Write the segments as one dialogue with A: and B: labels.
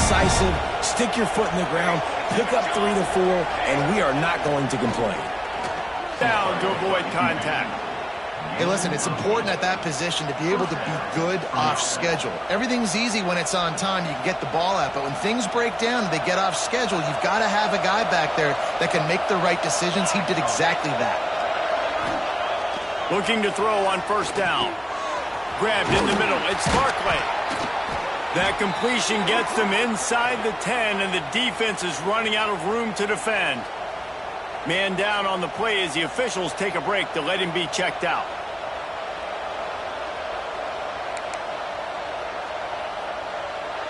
A: decisive, stick your foot in the ground, pick up 3 to 4, and we are not going to complain.
B: Down to avoid contact.
C: Hey, listen, it's important at that position to be able to be good off schedule. Everything's easy when it's on time. You can get the ball out, but when things break down and they get off schedule, you've got to have a guy back there that can make the right decisions. He did exactly that.
B: Looking to throw on first down. Grabbed in the middle. It's Barkley. That completion gets them inside the 10, and the defense is running out of room to defend. Man down on the play as the officials take a break to let him be checked out.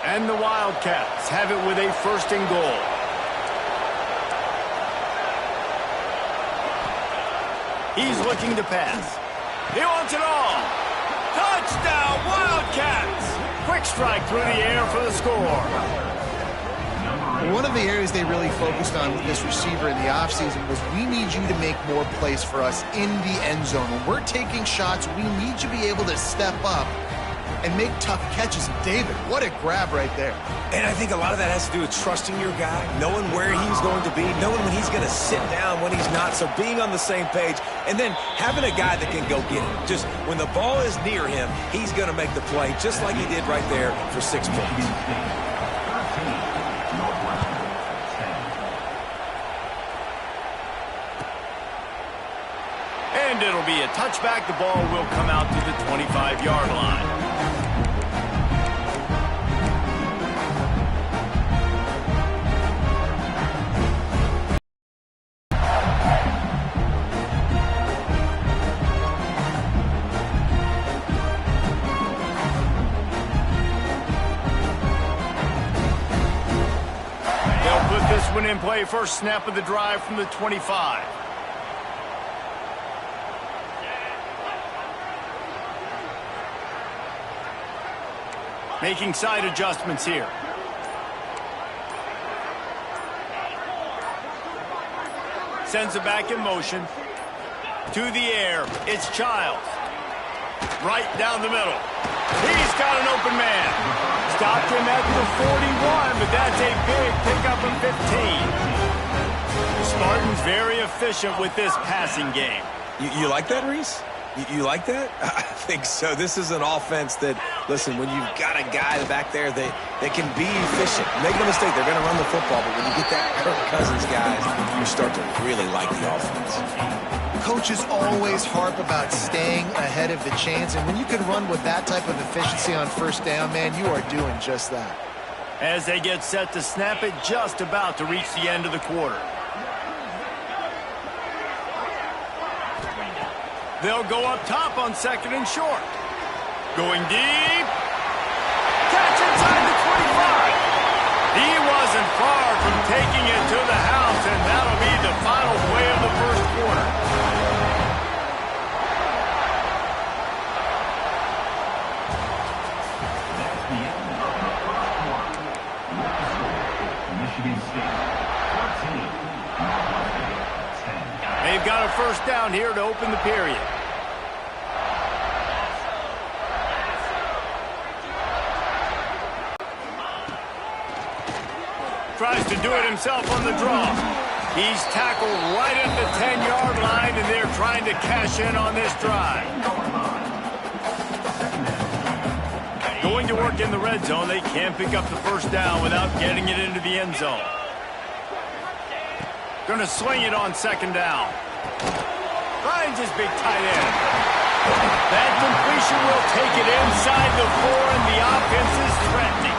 B: And the Wildcats have it with a 1st and goal. He's looking to pass. He wants it all. Touchdown, Wildcats! Quick strike through the air for the score.
C: One of the areas they really focused on with this receiver in the offseason was we need you to make more plays for us in the end zone. When we're taking shots, we need you to be able to step up and make tough catches. David, what a grab right there.
A: And I think a lot of that has to do with trusting your guy, knowing where he's going to be, knowing when he's going to sit down, when he's not, so being on the same page, and then having a guy that can go get it. Just when the ball is near him, he's going to make the play, just like he did right there for 6 points.
B: And it'll be a touchback. The ball will come out to the 25-yard line. They'll put this one in play. First snap of the drive from the 25. Making side adjustments here. Sends it back in motion. To the air. It's Childs. Right down the middle. He's got an open man. Stopped him at the 41, but that's a big pickup of 15. The Spartans very efficient with this passing game.
A: You like that, Reese? You like that? I think so. This is an offense that, listen, when you've got a guy back there that can be efficient. Make no mistake, they're going to run the football, but when you get that Kirk Cousins guys, you start to really like the offense.
C: Coaches always harp about staying ahead of the chains, and when you can run with that type of efficiency on first down, man, you are doing just that.
B: As they get set to snap it, just about to reach the end of the quarter. They'll go up top on 2nd and short. Going deep. Catch inside the 25. He wasn't far from taking it to the house, and that'll be the final play of the first quarter. They've got a first down here to open the period. Tries to do it himself on the draw. He's tackled right at the 10-yard line, and they're trying to cash in on this drive. Going to work in the red zone. They can't pick up the first down without getting it into the end zone. Going to swing it on 2nd down. Finds his big tight end. That completion will take it inside the 4, and the offense is threatening.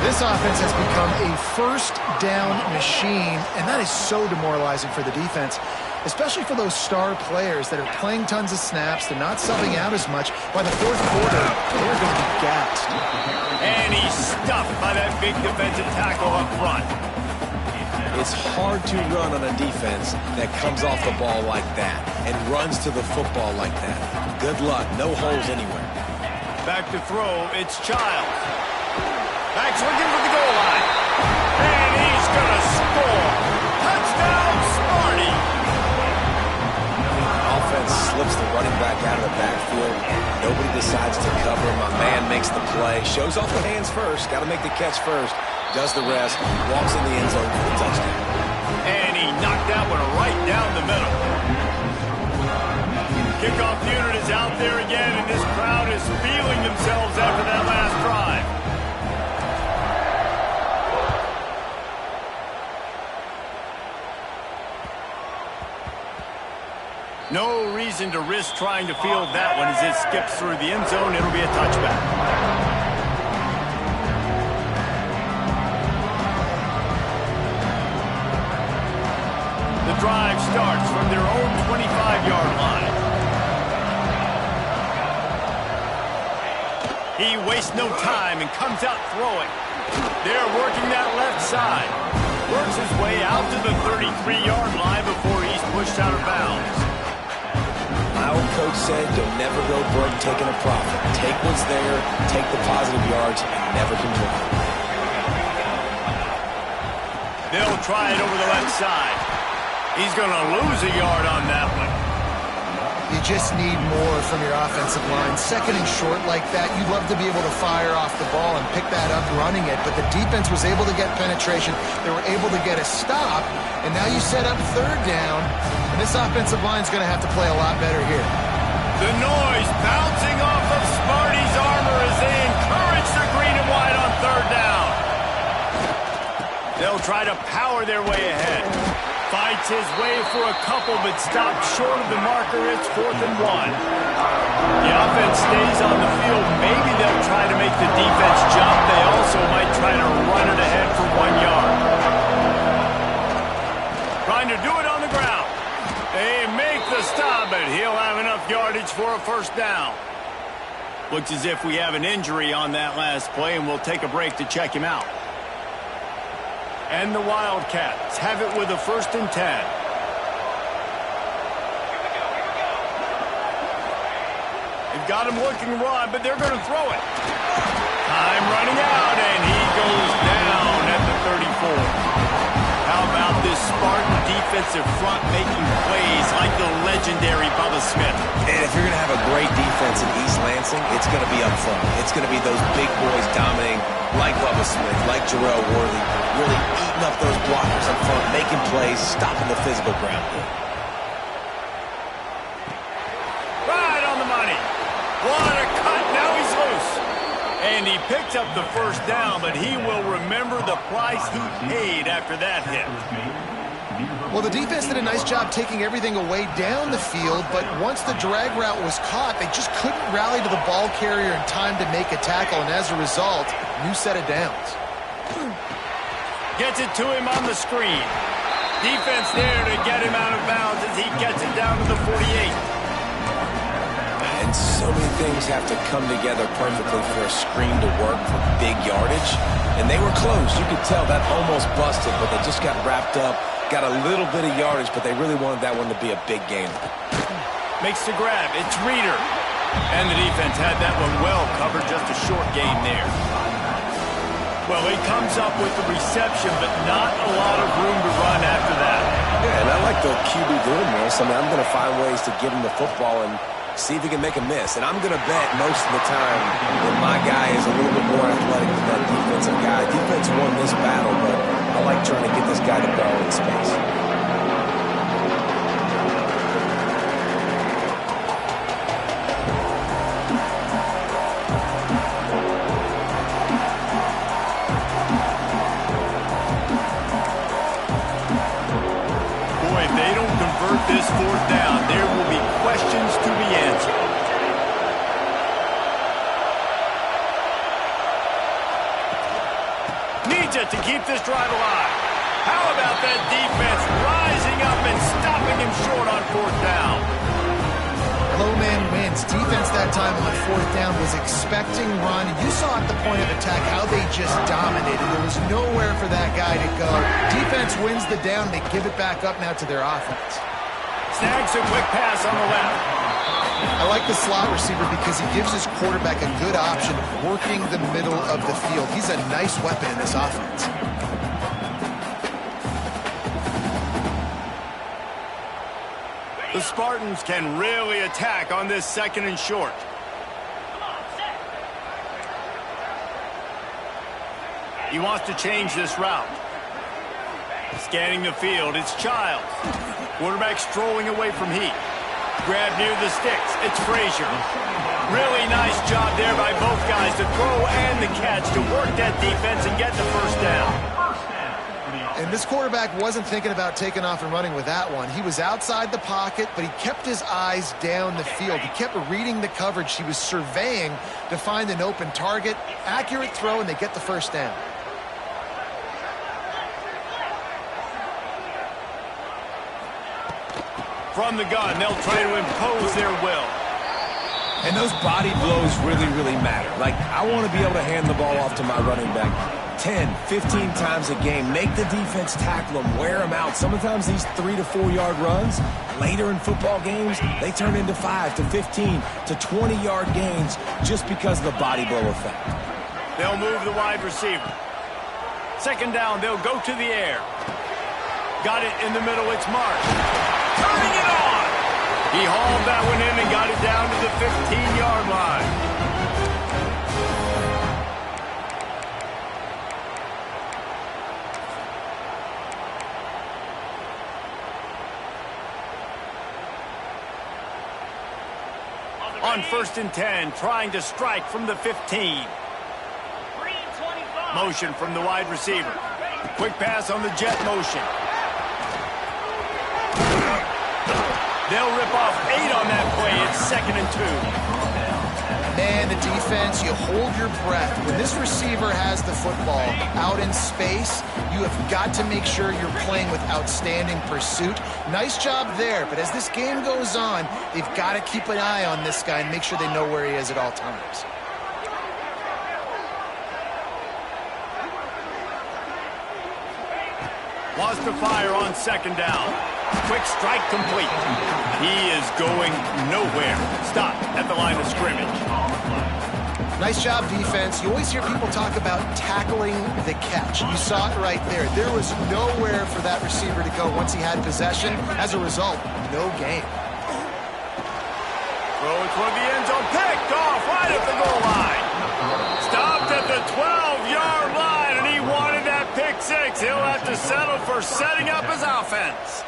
C: This offense has become a first down machine, and that is so demoralizing for the defense, especially for those star players that are playing tons of snaps. They're not subbing out as much. By the 4th quarter, they're going to be gassed.
B: And he's stuffed by that big defensive tackle up front.
A: It's hard to run on a defense that comes off the ball like that and runs to the football like that. Good luck. No holes anywhere.
B: Back to throw. It's Childs. Back's looking for the goal line. And he's going to score. Touchdown, Sparty.
A: Offense and slips the running back out of the backfield. Nobody decides to cover him. My man makes the play. Shows off the hands first. Got to make the catch first. Does the rest. Walks in the end zone for the touchdown.
B: And he knocked that one right down the middle. Kickoff unit is out there again, and this crowd is feeling themselves after that last drive. No reason to risk trying to field that one as it skips through the end zone. It'll be a touchback. The drive starts from their own 25-yard line. He wastes no time and comes out throwing. They're working that left side. Works his way out to the 33-yard line before he's pushed out of bounds.
A: My old coach said you'll never go broke taking a profit. Take what's there, take the positive yards, and never complain.
B: They'll try it over the left side. He's going to lose a yard on that one.
C: You just need more from your offensive line. Second and short like that, you'd love to be able to fire off the ball and pick that up running it, but the defense was able to get penetration. They were able to get a stop, and now you set up third down, and this offensive line is going to have to play a lot better here.
B: The noise bouncing off of Smarty's armor as they encourage the green and white on third down. They'll try to power their way ahead. Fights his way for a couple, but stops short of the marker. It's 4th and 1. The offense stays on the field. Maybe they'll try to make the defense jump. They also might try to run it ahead for 1 yard. Trying to do it on the ground. They make the stop, but he'll have enough yardage for a first down. Looks as if we have an injury on that last play, and we'll take a break to check him out. And the Wildcats have it with a 1st and 10. They've got him looking run, but they're going to throw it. Time running out, and he goes down at the 34. How about this Spartan defensive front making plays like the legendary Bubba Smith?
A: And if you're going to have a great defense in East Lansing, it's going to be up front. It's going to be those big boys dominating like Bubba Smith, like Jarrell Worthy, really eating up those blockers up front, making plays, stopping the physical ground game.
B: Right on the money. What a cut. Now he's loose. And he picked up the first down, but he will remember the price he paid after that hit.
C: Well, the defense did a nice job taking everything away down the field, but once the drag route was caught, they just couldn't rally to the ball carrier in time to make a tackle, and as a result, new set of downs.
B: Gets it to him on the screen. Defense there to get him out of bounds as he gets it down to the 48.
A: And so many things have to come together perfectly for a screen to work for big yardage. And they were close. You could tell that almost busted, but they just got wrapped up, got a little bit of yardage, but they really wanted that one to be a big game.
B: Makes the grab. It's Reeder. And the defense had that one well covered, just a short gain there. Well, he comes up with the reception, but not a lot of room to run after that.
A: Yeah, and I like the QB doing this. I mean, I'm going to find ways to give him the football and see if he can make a miss. And I'm going to bet most of the time that my guy is a little bit more athletic than that defensive guy. Defense won this battle, but I like trying to get this guy the ball in space.
B: This 4th down, there will be questions to be answered. Needs it to keep this drive alive. How about that defense rising up and stopping him short on 4th down?
C: Low man wins. Defense that time on 4th down was expecting run. You saw at the point of attack how they just dominated. There was nowhere for that guy to go. Defense wins the down. They give it back up now to their offense.
B: Snags a quick pass on the left.
C: I like the slot receiver because he gives his quarterback a good option of working the middle of the field. He's a nice weapon in this offense.
B: The Spartans can really attack on this 2nd and short. He wants to change this route. Scanning the field, it's Childs. Quarterback strolling away from heat. Grab near the sticks, it's Frazier. Really nice job there by both guys to throw and the catch to work that defense and get the first down.
C: And this quarterback wasn't thinking about taking off and running with that one. He was outside the pocket, but he kept his eyes down the field. He kept reading the coverage. He was surveying to find an open target. Accurate throw, and they get the first down.
B: From the gun, they'll try to impose their will.
A: And those body blows really, really matter. Like, I want to be able to hand the ball off to my running back 10, 15 times a game. Make the defense tackle them, wear them out. Sometimes these 3 to 4 yard runs, later in football games, they turn into 5 to 15 to 20 yard gains just because of the body blow effect.
B: They'll move the wide receiver. 2nd down, they'll go to the air. Got it in the middle, it's Mark. Turning it on! He hauled that one in and got it down to the 15-yard line. On 1st and 10, trying to strike from the 15. Motion from the wide receiver. Quick pass on the jet motion. They'll rip off 8 on that play. It's 2nd and 2.
C: Man, the defense, you hold your breath. When this receiver has the football out in space, you have got to make sure you're playing with outstanding pursuit. Nice job there, but as this game goes on, they've got to keep an eye on this guy and make sure they know where he is at all times.
B: Wants to fire on 2nd down. Quick strike complete. He is going nowhere. Stop at the line of scrimmage.
C: Nice job, defense. You always hear people talk about tackling the catch. You saw it right there. There was nowhere for that receiver to go once he had possession. As a result, no gain.
B: Throw it toward the end zone. Picked off right at the goal line. Stopped at the 12-yard line, and he wanted that pick 6. He'll have to settle for setting up his offense.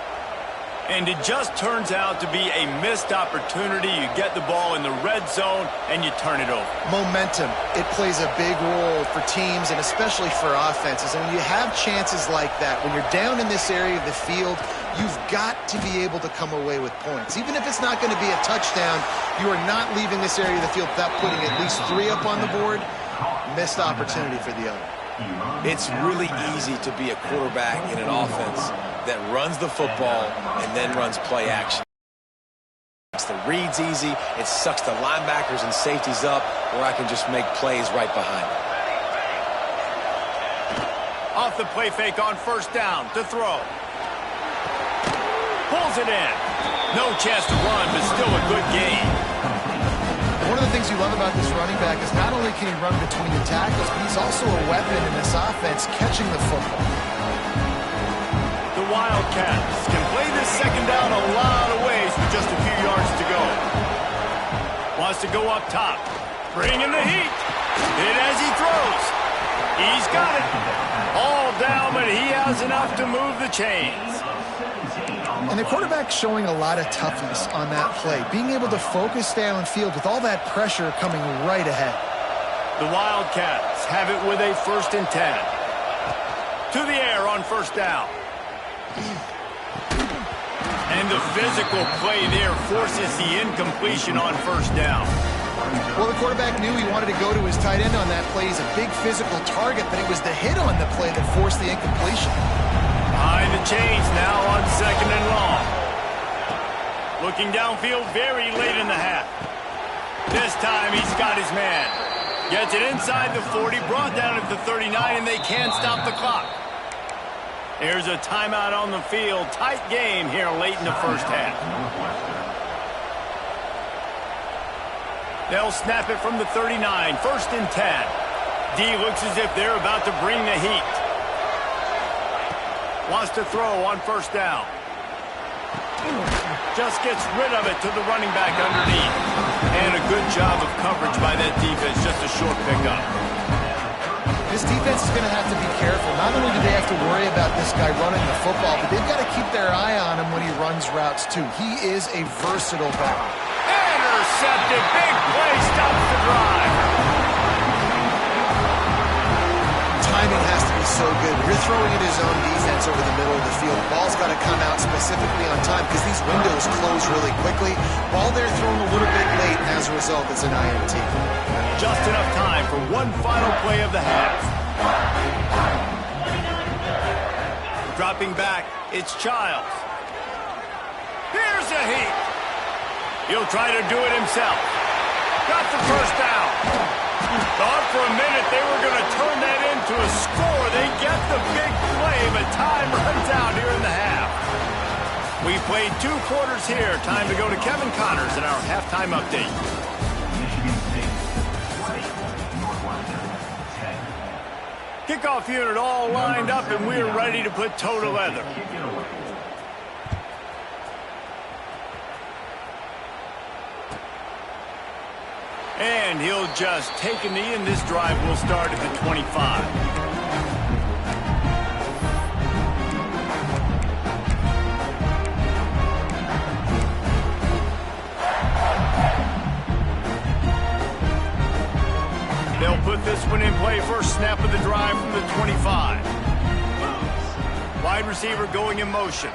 B: And it just turns out to be a missed opportunity. You get the ball in the red zone, and you turn it over.
C: Momentum, it plays a big role for teams and especially for offenses. And when you have chances like that, when you're down in this area of the field, you've got to be able to come away with points. Even if it's not going to be a touchdown, you are not leaving this area of the field without putting at least 3 up on the board. Missed opportunity for the other.
A: It's really easy to be a quarterback in an offense that runs the football and then runs play action. The read's easy. It sucks the linebackers and safeties up where I can just make plays right behind them.
B: Off the play fake on 1st down to throw. Pulls it in. No chance to run, but still a good game.
C: One of the things you love about this running back is not only can he run between the tackles, but he's also a weapon in this offense catching the football.
B: The Wildcats can play this 2nd down a lot of ways with just a few yards to go. Wants to go up top. Bringing the heat. Hit as he throws. He's got it. All down, but he has enough to move the chains.
C: And the quarterback's showing a lot of toughness on that play, being able to focus downfield with all that pressure coming right ahead.
B: The Wildcats have it with a 1st and 10. To the air on 1st down. And the physical play there forces the incompletion on 1st down.
C: Well, the quarterback knew he wanted to go to his tight end on that play. He's a big physical target, but it was the hit on the play that forced the incompletion.
B: Behind the chains now on 2nd and long. Looking downfield very late in the half. This time he's got his man. Gets it inside the 40, brought down at the 39, and they can't stop the clock. There's a timeout on the field. Tight game here late in the 1st half. They'll snap it from the 39, 1st and 10. D looks as if they're about to bring the heat. Wants to throw on 1st down. Just gets rid of it to the running back underneath. And a good job of coverage by that defense. Just a short pickup.
C: This defense is going to have to be careful. Not only do they have to worry about this guy running the football, but they've got to keep their eye on him when he runs routes, too. He is a versatile back.
B: Intercepted. Big play. Stops the drive.
C: Timing has to be so good. You're throwing in his own defense over the middle of the field. Ball's got to come out specifically on time because these windows close really quickly. Ball there thrown a little bit late. As a result, it's an INT.
B: Just enough time for one final play of the half. Dropping back, it's Childs. Here's a heat. He'll try to do it himself. Got the first down. Thought for a minute they were going to turn that into a score. They get the big play, but time runs out here in the half. We played 2 quarters here. Time to go to Kevin Connors in our halftime update. Kickoff unit all lined up, and we're ready to put toe to leather. And he'll just take a knee, and this drive will start at the 25. They'll put this one in play. First snap of the drive from the 25. Wide receiver going in motion.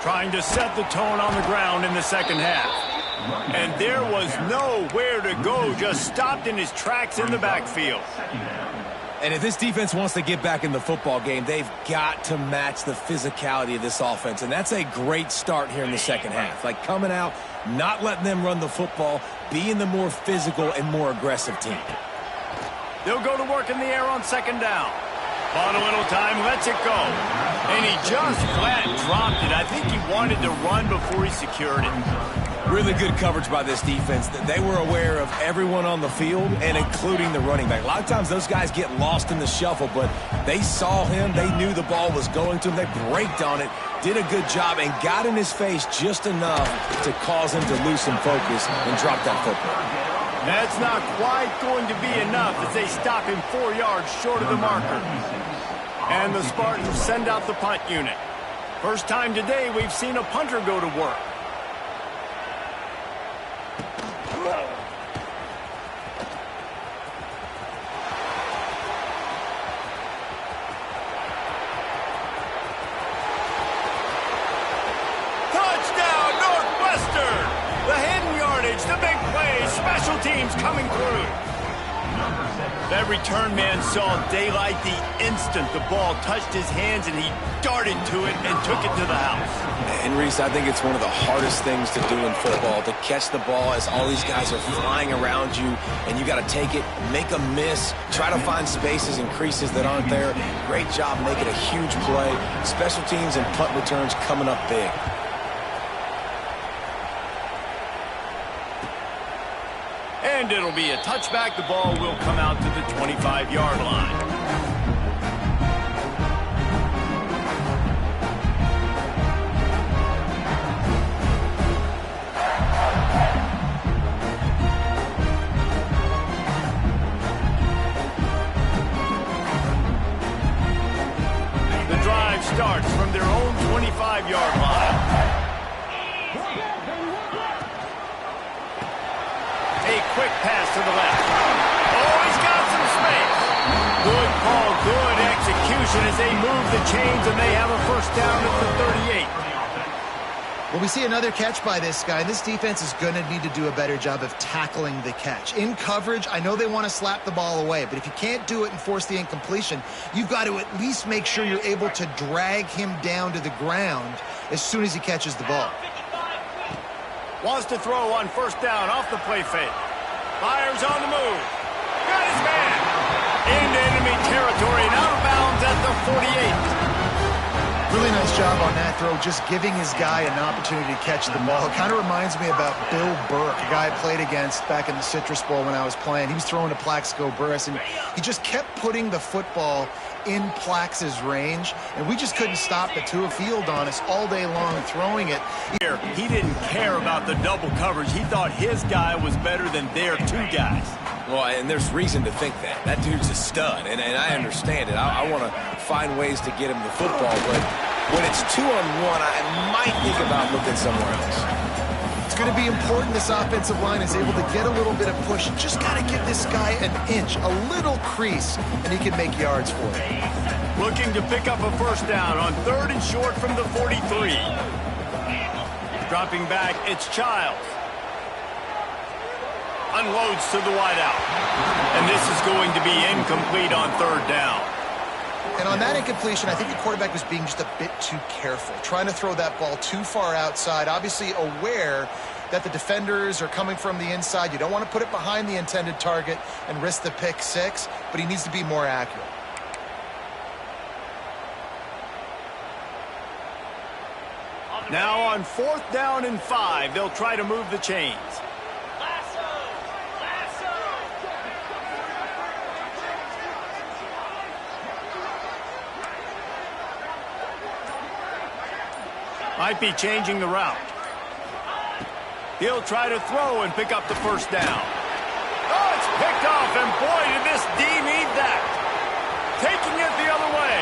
B: Trying to set the tone on the ground in the second half. And there was nowhere to go. Just stopped in his tracks in the backfield.
A: And if this defense wants to get back in the football game, they've got to match the physicality of this offense. And that's a great start here in the second half. Like coming out, not letting them run the football, being the more physical and more aggressive team.
B: They'll go to work in the air on second down. On a little time, lets it go. And he just flat dropped it. I think he wanted to run before he secured it.
A: Really good coverage by this defense. They were aware of everyone on the field, and including the running back. A lot of times those guys get lost in the shuffle, but they saw him. They knew the ball was going to him. They braked on it, did a good job, and got in his face just enough to cause him to lose some focus and drop that football.
B: That's not quite going to be enough as they stop him 4 yards short of the marker. And the Spartans send out the punt unit. First time today we've seen a punter go to work. Touchdown, Northwestern! The hidden yardage, the big play, special teams coming through. That return man saw daylight the instant the ball touched his hands, and he darted to it and took it to the house.
A: And Reese, I think it's one of the hardest things to do in football, to catch the ball as all these guys are flying around you, and you got to take it, make a miss, try to find spaces and creases that aren't there. Great job making a huge play. Special teams and punt returns coming up big.
B: And it'll be a touchback. The ball will come out to the 25-yard line. The drive starts from their own 25-yard line. A quick pass to the left. Oh, he's got some space. Good call, good execution as they move the chains, and they have a first down at the 38.
C: Well, we see another catch by this guy. This defense is going to need to do a better job of tackling the catch. In coverage, I know they want to slap the ball away, but if you can't do it and force the incompletion, you've got to at least make sure you're able to drag him down to the ground as soon as he catches the ball.
B: Wants to throw on first down off the play fake. Fires on the move. Got his man. Into enemy territory and out of bounds at the 48.
C: Really nice job on that throw, just giving his guy an opportunity to catch the ball. It kind of reminds me about Bill Burke, a guy I played against back in the Citrus Bowl when I was playing. He was throwing to Plaxico Burress, and he just kept putting the football in Plax's range, and we just couldn't stop the two field on us all day long throwing it.
B: He didn't care about the double coverage. He thought his guy was better than their two guys.
A: Well, and there's reason to think that. That dude's a stud, and I understand it. I want to find ways to get him the football, but when it's 2-on-1, I might think about looking somewhere else.
C: It's going to be important this offensive line is able to get a little bit of push. Just got to give this guy an inch, a little crease, and he can make yards for it.
B: Looking to pick up a first down on 3rd and short from the 43. Dropping back, it's Childs. Unloads to the wideout. And this is going to be incomplete on 3rd down.
C: And on that incompletion, I think the quarterback was being just a bit too careful, trying to throw that ball too far outside, obviously aware that the defenders are coming from the inside. You don't want to put it behind the intended target and risk the pick six, but he needs to be more accurate.
B: Now on 4th down and 5, they'll try to move the chains. Might be changing the route. He'll try to throw and pick up the first down. Oh, it's picked off, and boy, did this D need that. Taking it the other way.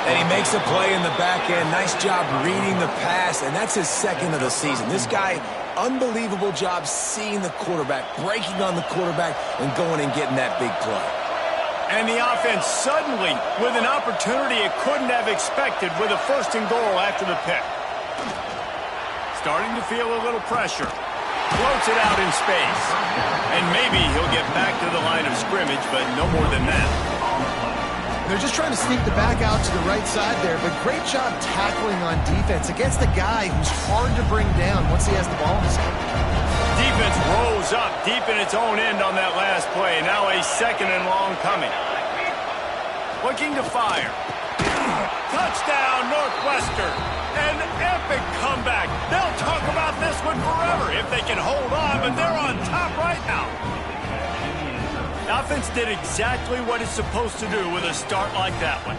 A: And he makes a play in the back end. Nice job reading the pass, and that's his 2nd of the season. This guy, unbelievable job seeing the quarterback, breaking on the quarterback, and going and getting that big play.
B: And the offense suddenly with an opportunity it couldn't have expected with a 1st and goal after the pick. Starting to feel a little pressure. Floats it out in space. And maybe he'll get back to the line of scrimmage, but no more than that.
C: They're just trying to sneak the back out to the right side there, but great job tackling on defense against a guy who's hard to bring down once he has the ball in his hand.
B: Defense rose up deep in its own end on that last play. Now a 2nd and long coming. Looking to fire. Touchdown, Northwestern. An epic comeback. They'll talk about this one forever if they can hold on, but they're on top right now. The offense did exactly what it's supposed to do with a start like that one.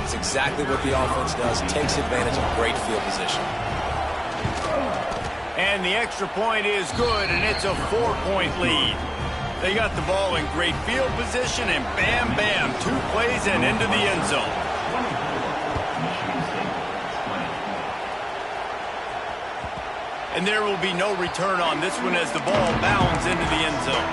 A: It's exactly what the offense does. Takes advantage of great field position.
B: And the extra point is good, and it's a 4-point lead. They got the ball in great field position, and bam, bam, 2 plays and into the end zone. And there will be no return on this one as the ball bounds into the end zone.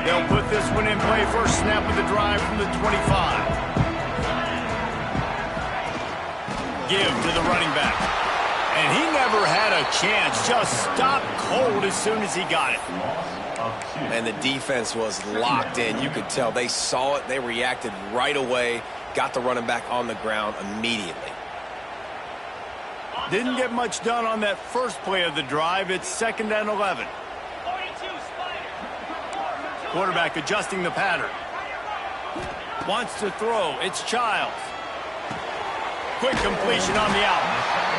B: They'll put this one in play. First snap of the drive from the 25. Give to the running back. And he never had a chance. Just stopped cold as soon as he got it.
A: And the defense was locked in. You could tell they saw it. They reacted right away. Got the running back on the ground immediately.
B: Didn't get much done on that first play of the drive. It's 2nd and 11. Quarterback adjusting the pattern. Wants to throw. It's Childs. Quick completion on the out.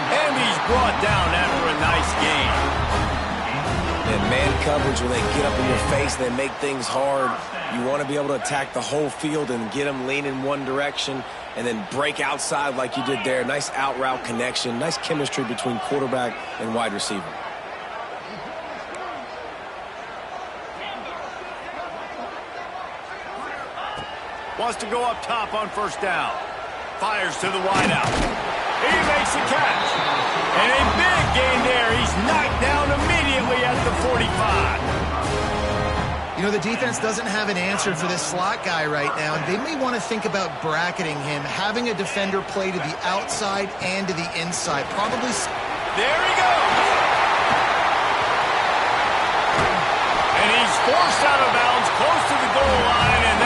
B: And he's brought down after a nice gain.
A: And man coverage, when they get up in your face, they make things hard. You want to be able to attack the whole field and get them lean in one direction and then break outside like you did there. Nice out route connection. Nice chemistry between quarterback and wide receiver.
B: Wants to go up top on first down. Fires to the wideout. He makes the catch. And a big gain there. He's knocked down immediately at the 45.
C: You know, the defense doesn't have an answer for this slot guy right now. They may want to think about bracketing him, having a defender play to the outside and to the inside. Probably.
B: There he goes. And he's forced out of bounds close to the goal line, and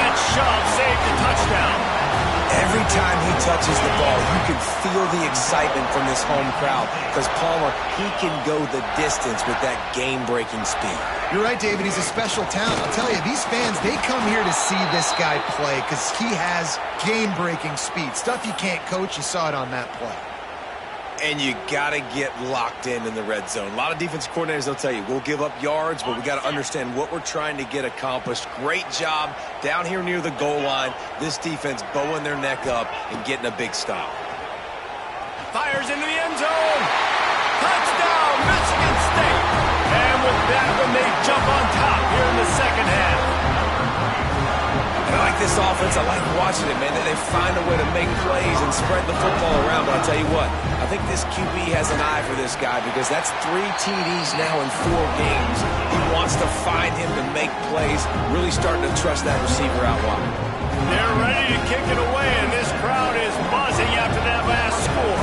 A: time he touches the ball, you can feel the excitement from this home crowd because Palmer, he can go the distance with that game-breaking speed.
C: You're right, David. He's a special talent. I'll tell you, these fans, they come here to see this guy play because he has game-breaking speed. Stuff you can't coach. You saw it on that play.
A: And you got to get locked in the red zone. A lot of defensive coordinators, they'll tell you, we'll give up yards, but we got to understand what we're trying to get accomplished. Great job down here near the goal line. This defense bowing their neck up and getting a big stop.
B: Fires into the end zone. Touchdown, Michigan State. And with that one, they jump on top here in the second half.
A: I like this offense. I like watching it, man. They find a way to make plays and spread the football around. But I'll tell you what, I think this QB has an eye for this guy because that's 3 TDs now in 4 games. He wants to find him to make plays, really starting to trust that receiver out wide.
B: They're ready to kick it away, and this crowd is buzzing after that last score.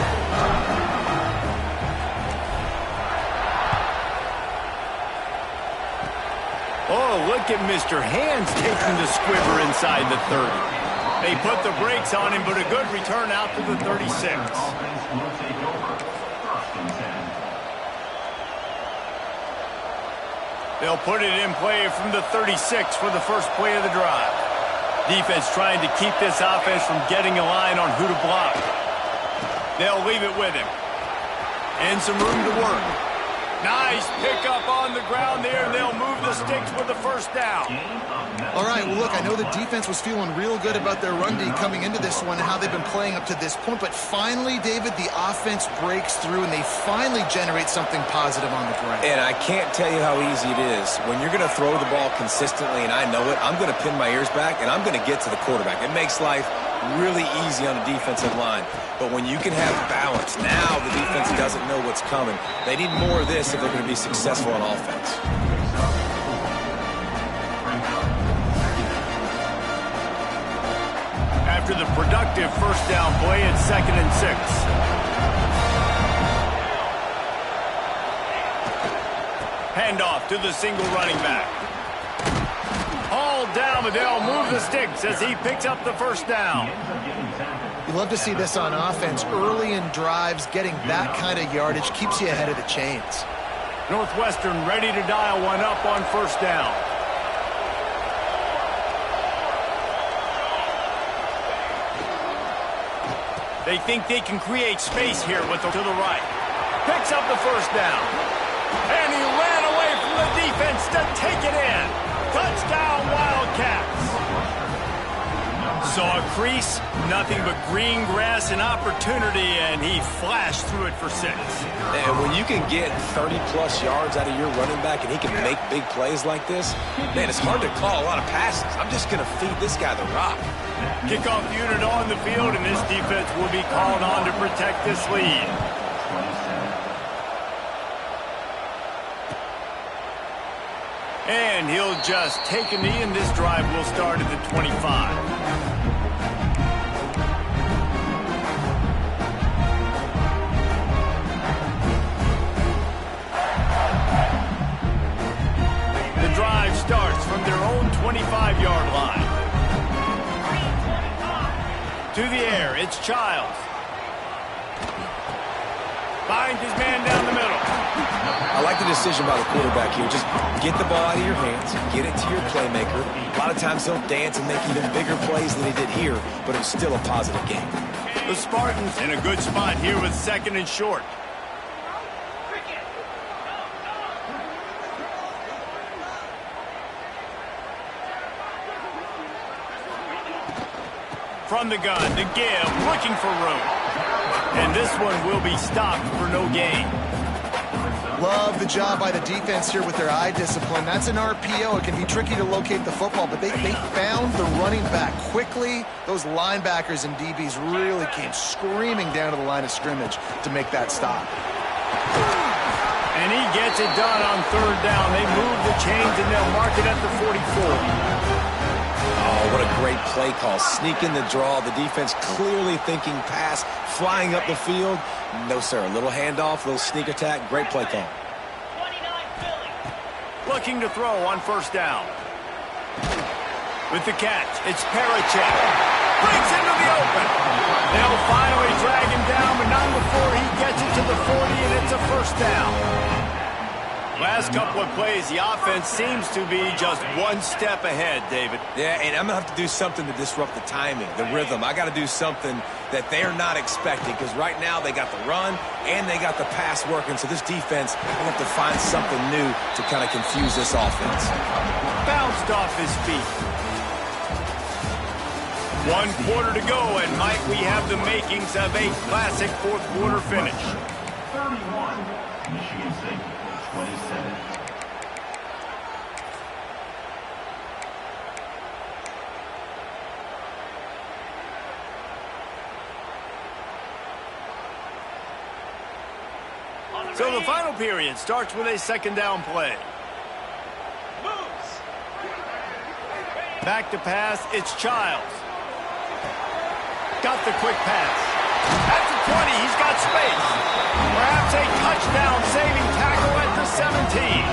B: Oh, look at Mr. Hands taking the squibber inside the 30. They put the brakes on him, but a good return out to the 36. They'll put it in play from the 36 for the first play of the drive. Defense trying to keep this offense from getting a line on who to block. They'll leave it with him. And some room to work. Nice pickup on the ground there, and they'll move the sticks with the first down.
C: All right, well, look, I know the defense was feeling real good about their run D coming into this one and how they've been playing up to this point, but finally, David, the offense breaks through, and they finally generate something positive on the ground. And
A: I can't tell you how easy it is. When you're going to throw the ball consistently, and I know it, I'm going to pin my ears back, and I'm going to get to the quarterback. It makes life really easy on the defensive line. But when you can have balance, now the defense doesn't know what's coming. They need more of this if they're going to be successful on offense.
B: After the productive first down play, it's 2nd and 6. Handoff to the single running back. All down, but they'll move the sticks as he picks up the first down.
C: You love to see this on offense. Early in drives, getting that kind of yardage keeps you ahead of the chains.
B: Northwestern ready to dial one up on first down. They think they can create space here with the to the right. Picks up the first down. And he ran away from the defense to take it in. Touchdown, Wildcats. Saw a crease, nothing but green grass and opportunity, and he flashed through it for 6.
A: And when you can get 30-plus yards out of your running back and he can make big plays like this, man, it's hard to call a lot of passes. I'm just going to feed this guy the rock.
B: Kickoff unit on the field, and this defense will be called on to protect this lead. And he'll just take a knee, and this drive will start at the 25. The drive starts from their own 25-yard line. To the air, it's Childs. Finds his man down the middle.
A: I like the decision by the quarterback here. Just get the ball out of your hands, get it to your playmaker. A lot of times he'll dance and make even bigger plays than he did here, but it's still a positive game.
B: The Spartans in a good spot here with 2nd and short. From the gun, the give, looking for room. And this one will be stopped for no gain.
C: Love the job by the defense here with their eye discipline. That's an RPO. It can be tricky to locate the football, but they found the running back quickly. Those linebackers and DBs really came screaming down to the line of scrimmage to make that stop.
B: And he gets it done on 3rd down. They move the chains, and they'll mark it at the 44.
A: Oh, what a great play call. Sneak in the draw. The defense clearly thinking pass, flying up the field. No, sir. A little handoff, a little sneak attack. Great play call.
B: Looking to throw on 1st down. With the catch, it's Parachek. Springs into the open. They'll finally drag him down, but not before he gets it to the 40, and it's a first down. Last couple of plays, the offense seems to be just one step ahead, David.
A: Yeah, and I'm going to have to do something to disrupt the timing, the rhythm. I got to do something that they're not expecting, because right now they got the run and they got the pass working. So this defense, I'm going to have to find something new to kind of confuse this offense.
B: Bounced off his feet. 1 quarter to go, and Mike, we have the makings of a classic fourth quarter finish.
D: 31, Michigan State, 27.
B: So the final period starts with a second down play. Back to pass, it's Childs. Got the quick pass. At the 20, he's got space. Perhaps a touchdown-saving tackle at the 17.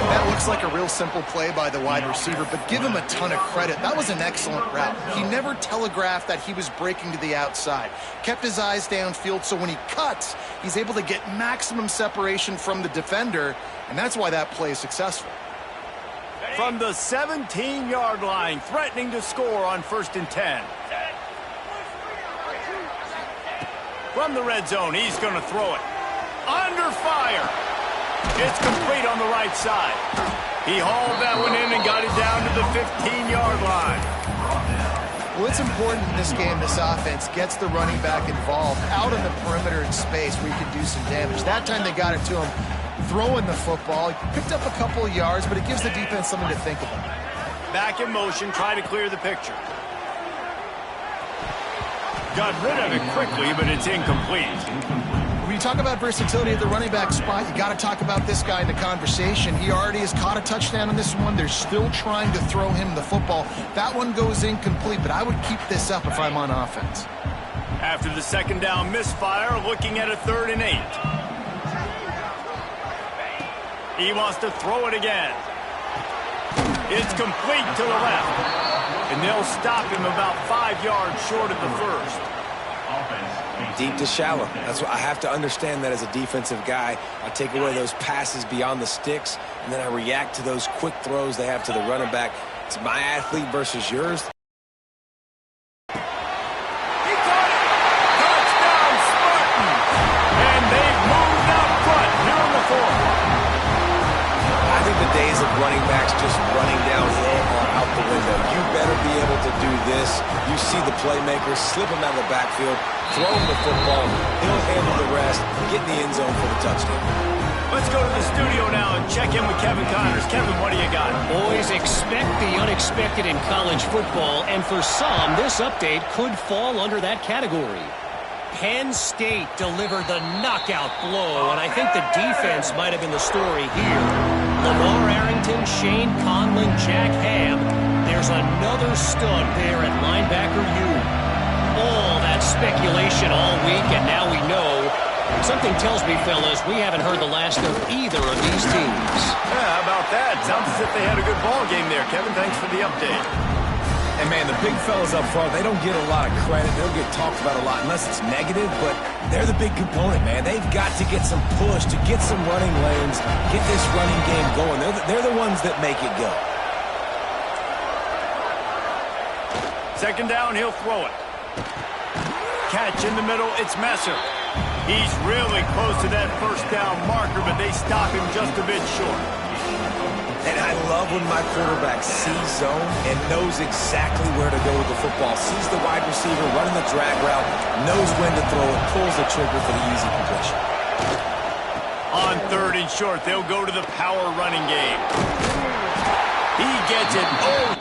C: That looks like a real simple play by the wide receiver, but give him a ton of credit. That was an excellent route. He never telegraphed that he was breaking to the outside. Kept his eyes downfield, so when he cuts, he's able to get maximum separation from the defender, and that's why that play is successful.
B: From the 17-yard line, threatening to score on 1st and 10. From the red zone, he's going to throw it. Under fire. It's complete on the right side. He hauled that one in and got it down to the 15-yard line.
C: Well, it's important in this game, this offense gets the running back involved out on the perimeter in space where he can do some damage. That time they got it to him throwing the football. He picked up a couple of yards, but it gives the defense something to think about.
B: Back in motion, try to clear the picture. Got rid of it quickly, but it's incomplete.
C: When you talk about versatility at the running back spot, you got to talk about this guy in the conversation. He already has caught a touchdown on this one. They're still trying to throw him the football. That one goes incomplete, but I would keep this up if I'm on offense.
B: After the second down misfire, looking at a 3rd and 8. He wants to throw it again. It's complete to the left. And they'll stop him about 5 yards short of the first.
A: Deep to shallow. That's what I have to understand that as a defensive guy. I take away those passes beyond the sticks, and then I react to those quick throws they have to the running back. It's my athlete versus yours.
B: He caught it! Touchdown, Spartans! And they've moved out front here in the 4th.
A: I think the days of running backs just running downhill are out the window. You better be able to do this. You see the playmaker, slip him out of the backfield, throw him the football, he'll handle the rest, get in the end zone for the touchdown.
B: Let's go to the studio now and check in with Kevin Connors. Kevin, what do you got?
E: Boys, expect the unexpected in college football, and for some, this update could fall under that category. Penn State delivered the knockout blow, and I think the defense might have been the story here. Lamar Arrington, Shane Conlon, Jack Ham. There's another stud there at linebacker U. All that speculation all week, and now we know. Something tells me, fellas, we haven't heard the last of either of these teams.
B: Yeah, how about that? Sounds as if they had a good ball game there. Kevin, thanks for the update.
A: And, man, the big fellas up front, they don't get a lot of credit. They don't get talked about a lot unless it's negative, but they're the big component, man. They've got to get some push, to get some running lanes, get this running game going. They're the ones that make it go.
B: Second down, he'll throw it. Catch in the middle, it's Messer. He's really close to that first down marker, but they stop him just a bit short.
A: And I love when my quarterback sees zone and knows exactly where to go with the football. Sees the wide receiver running the drag route, knows when to throw it, pulls the trigger for the easy completion.
B: On 3rd and short, they'll go to the power running game. He gets it. Oh!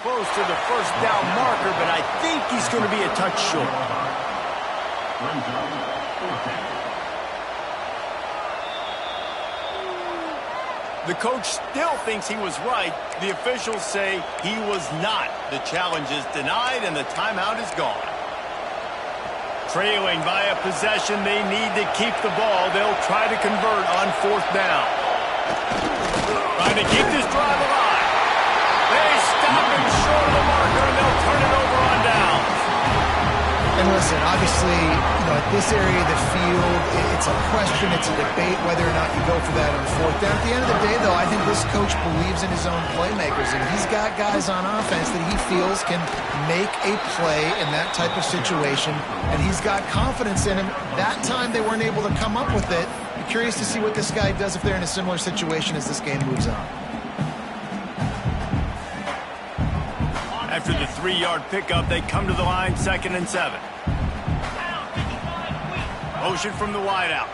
B: Close to the first down marker, but I think he's going to be a touch short. The coach still thinks he was right. The officials say he was not. The challenge is denied, and the timeout is gone. trailing by a possession. They need to keep the ball. They'll try to convert on 4th down. Trying to keep this drive alive. They stop him short of the marker, and they'll turn it over on downs.
C: And listen, obviously, at this area of the field, it's a question, it's a debate whether or not you go for that on 4th down. At the end of the day, though, I think this coach believes in his own playmakers, and he's got guys on offense that he feels can make a play in that type of situation, and he's got confidence in him. That time they weren't able to come up with it. I'm curious to see what this guy does if they're in a similar situation as this game moves on.
B: After the 3-yard pickup, they come to the line, 2nd and 7. Motion from the wideout.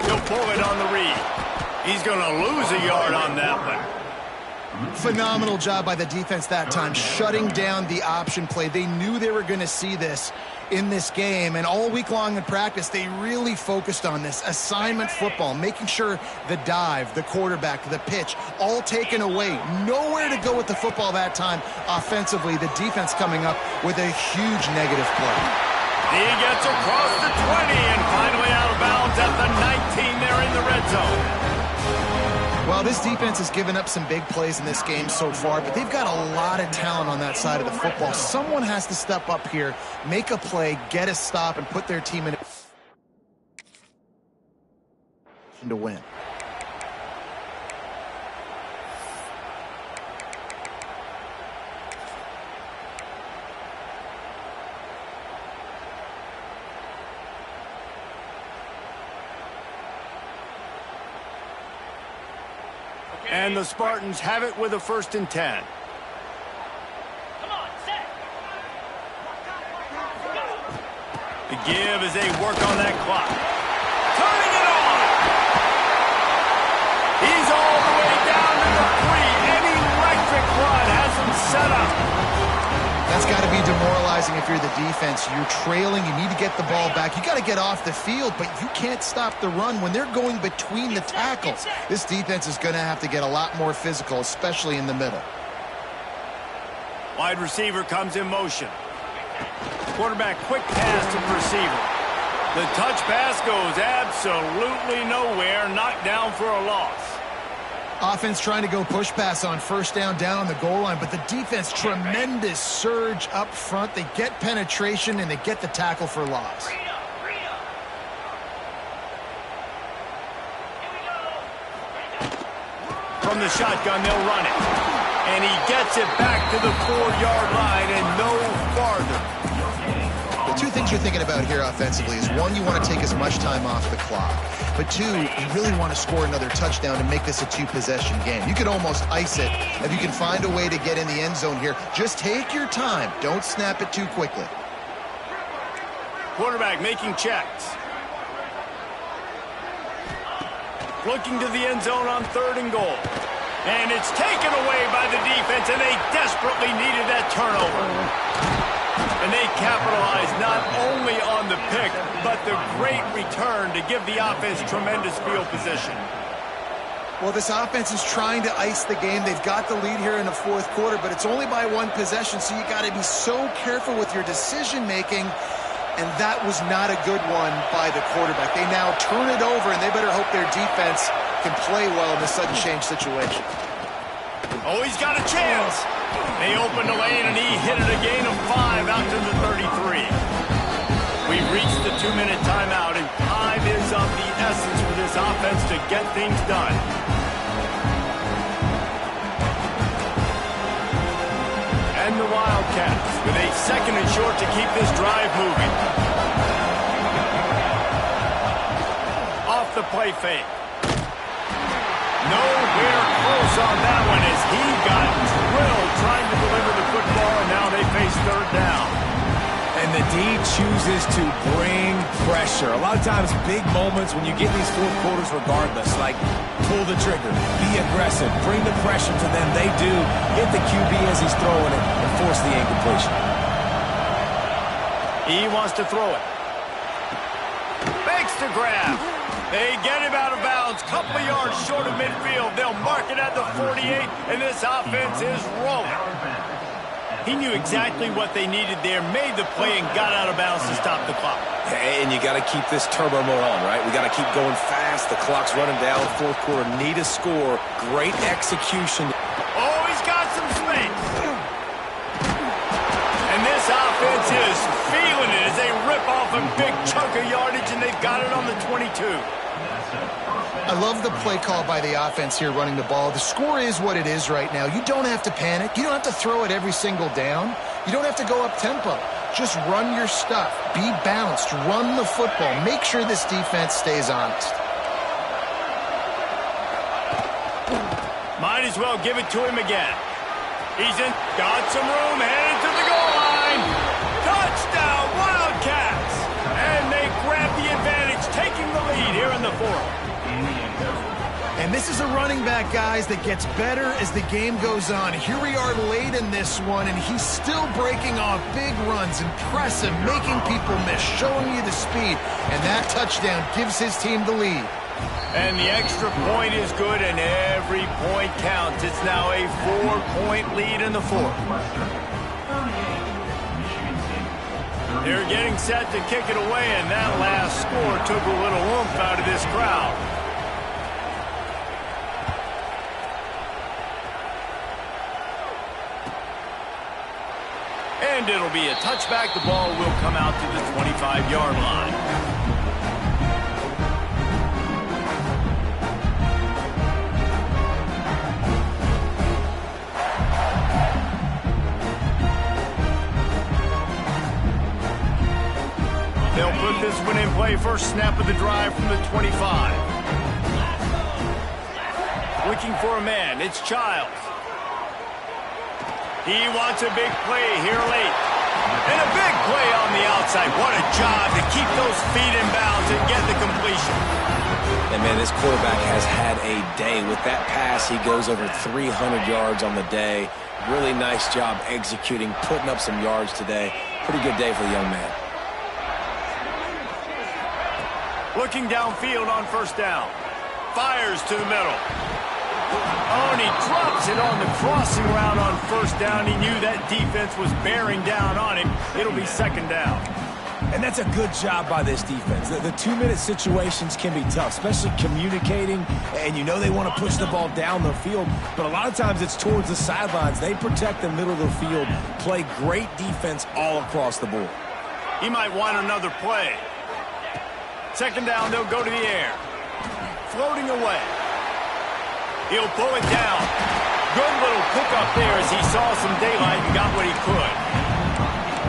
B: He'll pull it on the read. He's going to lose a yard on that one.
C: Phenomenal job by the defense that time, shutting down the option play. They knew they were going to see this in this game, and all week long in practice, they really focused on this assignment football, making sure the dive, the quarterback, the pitch, all taken away. Nowhere to go with the football that time offensively. The defense coming up with a huge negative play.
B: He gets across the 20 and finally out of bounds at the 19 there in the red zone.
C: Well, this defense has given up some big plays in this game so far, but they've got a lot of talent on that side of the football. Someone has to step up here, make a play, get a stop, and put their team in to win.
B: And the Spartans have it with a 1st and 10. The give as they work on that clock. Turning it on! He's all the way down to the 3. An electric run has him set up.
C: That's got to be demoralizing if you're the defense. You're trailing. You need to get the ball back. You got to get off the field, but you can't stop the run when they're going between the tackles. This defense is going to have to get a lot more physical, especially in the middle.
B: Wide receiver comes in motion. Quarterback quick pass to the receiver. The touch pass goes absolutely nowhere. Knocked down for a loss.
C: Offense trying to go push pass on 1st down on the goal line, but the defense, tremendous surge up front. They get penetration, and they get the tackle for loss.
B: From the shotgun, they'll run it. And he gets it back to the 4-yard line and no farther.
C: The two things you're thinking about here offensively is, one, you want to take as much time off the clock. But two, you really want to score another touchdown to make this a 2-possession game. You could almost ice it if you can find a way to get in the end zone here. Just take your time. Don't snap it too quickly.
B: Quarterback making checks. Looking to the end zone on 3rd and goal. And it's taken away by the defense, and they desperately needed that turnover. And they capitalized not only on the pick, but the great return to give the offense tremendous field position.
C: Well, this offense is trying to ice the game. They've got the lead here in the 4th quarter, but it's only by 1 possession, so you got to be so careful with your decision-making, and that was not a good one by the quarterback. They now turn it over, and they better hope their defense can play well in this sudden change situation.
B: Oh, he's got a chance. They opened the lane, and he hit it a gain of 5 out to the 33. We've reached the 2-minute timeout, and time is of the essence for this offense to get things done. And the Wildcats with a 2nd and short to keep this drive moving. Off the play fake. Nowhere close on that one as he got drilled trying to deliver the football, and now they face 3rd down.
A: And the D chooses to bring pressure. A lot of times, big moments when you get these 4th quarters regardless, like pull the trigger, be aggressive, bring the pressure to them. They do. Hit the QB as he's throwing it and force the incompletion.
B: He wants to throw it. Fakes to grab. They get him out of bounds, couple of yards short of midfield. They'll mark it at the 48, and this offense is rolling. He knew exactly what they needed there, made the play, and got out of bounds to stop the clock.
A: Hey, and you got to keep this turbo mode on, right? We got to keep going fast. The clock's running down. Fourth quarter, need a score. Great execution.
B: Oh, he's got some space. And this offense is feeling it as they rip off a big chunk of yardage, and they've got it on the 22.
C: I love the play call by the offense here running the ball. The score is what it is right now. You don't have to panic. You don't have to throw it every single down. You don't have to go up tempo. Just run your stuff. Be balanced. Run the football. Make sure this defense stays honest.
B: Might as well give it to him again. He's in. Got some room. Headed to the goal line. Touchdown, Wildcats. And they grab the advantage, taking the lead here in the fourth.
C: And this is a running back, guys, that gets better as the game goes on. Here we are late in this one, and he's still breaking off big runs. Impressive, making people miss, showing you the speed. And that touchdown gives his team the lead.
B: And the extra point is good, and every point counts. It's now a 4-point lead in the fourth. They're getting set to kick it away, and that last score took a little oomph out of this crowd. And it'll be a touchback. The ball will come out to the 25-yard line. They'll put this one in play. First snap of the drive from the 25. Looking for a man. It's Childs. He wants a big play here late. And a big play on the outside. What a job to keep those feet in bounds and get the completion.
A: And, man, this quarterback has had a day. With that pass, he goes over 300 yards on the day. Really nice job executing, putting up some yards today. Pretty good day for the young man.
B: Looking downfield on first down. Fires to the middle. Oh, and he drops it on the crossing route on first down. He knew that defense was bearing down on him. It'll be second down.
A: And that's a good job by this defense. The 2-minute situations can be tough, especially communicating. And you know they want to push the ball down the field, but a lot of times it's towards the sidelines. They protect the middle of the field, play great defense all across the board.
B: He might want another play. Second down, they'll go to the air. Floating away. He'll pull it down. Good little pickup there as he saw some daylight and got what he could.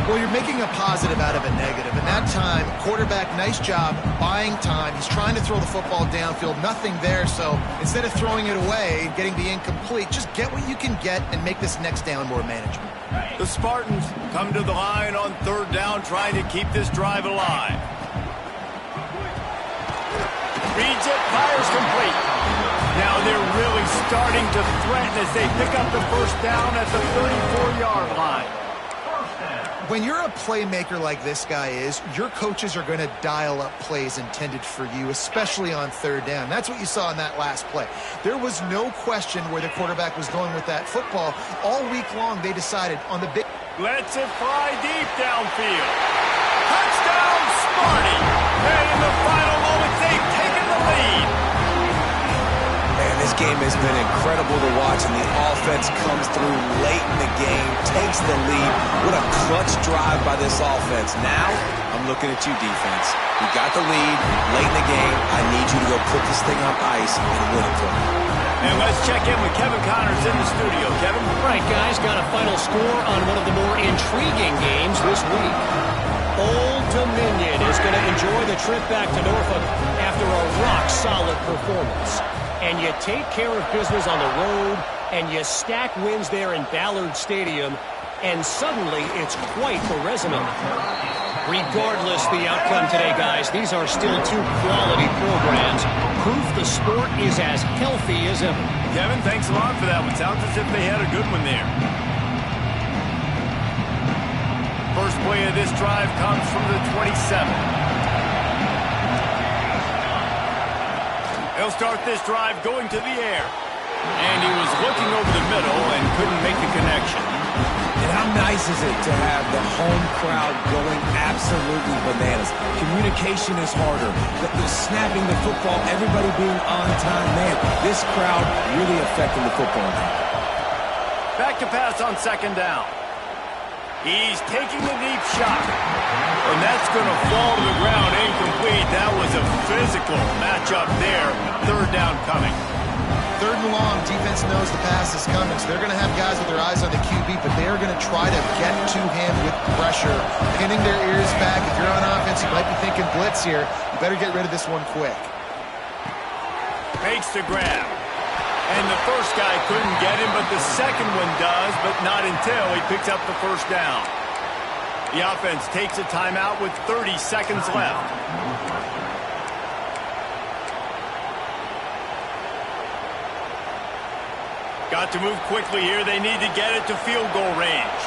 C: Well, you're making a positive out of a negative. And that time, quarterback, nice job, buying time. He's trying to throw the football downfield. Nothing there, so instead of throwing it away and getting the incomplete, just get what you can get and make this next down more manageable.
B: The Spartans come to the line on third down, trying to keep this drive alive. Reads it, fires complete. Now they're really starting to threaten as they pick up the first down at the 34-yard line.
C: When you're a playmaker like this guy is, your coaches are going to dial up plays intended for you, especially on third down. That's what you saw in that last play. There was no question where the quarterback was going with that football. All week long, they decided on the big...
B: Lets it fly deep downfield. Touchdown, Sparty! And in the final moments, they've taken the lead.
A: Man, this game has been incredible to watch, and the offense comes through late in the game, takes the lead. What a clutch drive by this offense. Now, I'm looking at you, defense. You got the lead late in the game. I need you to go put this thing on ice and win it for me.
B: And let's check in with Kevin Connors in the studio. Kevin?
E: Right, guys, got a final score on one of the more intriguing games this week. Old Dominion is going to enjoy the trip back to Norfolk after a rock-solid performance. And you take care of business on the road, and you stack wins there in Ballard Stadium, and suddenly it's quite the resume. Regardless the outcome today, guys, these are still two quality programs. Proof the sport is as healthy as ever.
B: Kevin, thanks a lot for that one. Sounds as if they had a good one there. First play of this drive comes from the 27. They'll start this drive going to the air. And he was looking over the middle and couldn't make the connection.
A: And how nice is it to have the home crowd going absolutely bananas? Communication is harder. The snapping the football, everybody being on time. Man, this crowd really affecting the football now.
B: Back to pass on second down. He's taking a deep shot. And that's going to fall to the ground incomplete. That was a physical matchup there. Third down coming.
C: Third and long, defense knows the pass is coming, so they're going to have guys with their eyes on the QB, but they are going to try to get to him with pressure, pinning their ears back. If you're on offense, you might be thinking blitz here. You better get rid of this one quick.
B: Makes the grab. And the first guy couldn't get him, but the second one does, but not until he picks up the first down. The offense takes a timeout with 30 seconds left. Got to move quickly here. They need to get it to field goal range.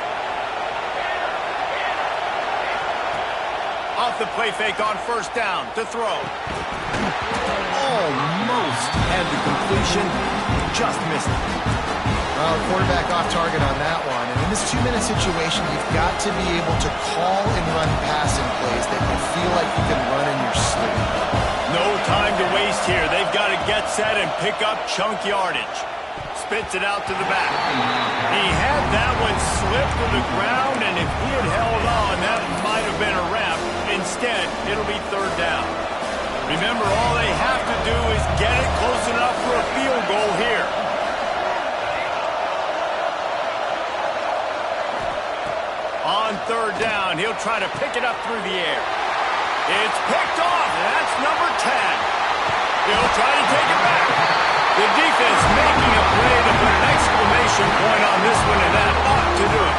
B: Off the play fake on first down to throw. Almost had the completion. Just missed it.
C: Well, quarterback off target on that one. And in this 2-minute situation, you've got to be able to call and run passing plays that you feel like you can run in your sleep.
B: No time to waste here. They've got to get set and pick up chunk yardage. Spits it out to the back. He had that one slip to the ground, and if he had held on, that might have been a wrap. Instead, it'll be third down. Remember, all they have to do is get it close enough for a field goal here. On third down, he'll try to pick it up through the air. It's picked off, and that's number 10. He'll try to take it back. The defense making a play to put an exclamation point on this one, and that ought to do it.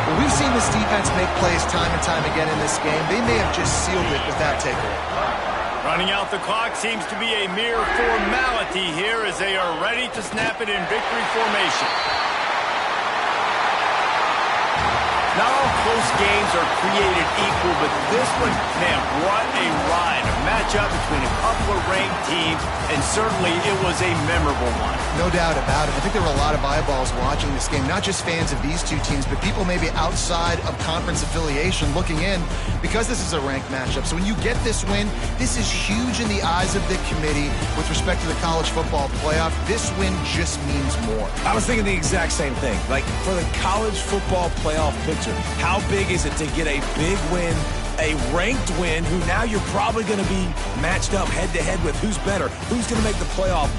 C: Well, we've seen this defense make plays time and time again in this game. They may have just sealed it with that takeaway.
B: Running out the clock seems to be a mere formality here as they are ready to snap it in victory formation. Not all close games are created equal, but this one, man, what a ride. A matchup between a couple of ranked teams, and certainly it was a memorable one.
C: No doubt about it. I think there were a lot of eyeballs watching this game, not just fans of these two teams, but people maybe outside of conference affiliation looking in because this is a ranked matchup. So when you get this win, this is huge in the eyes of the committee with respect to the college football playoff. This win just means more.
A: I was thinking the exact same thing. Like, for the college football playoff picture, how big is it to get a big win, a ranked win, who now you're probably going to be matched up head-to-head with who's better, who's going to make the playoff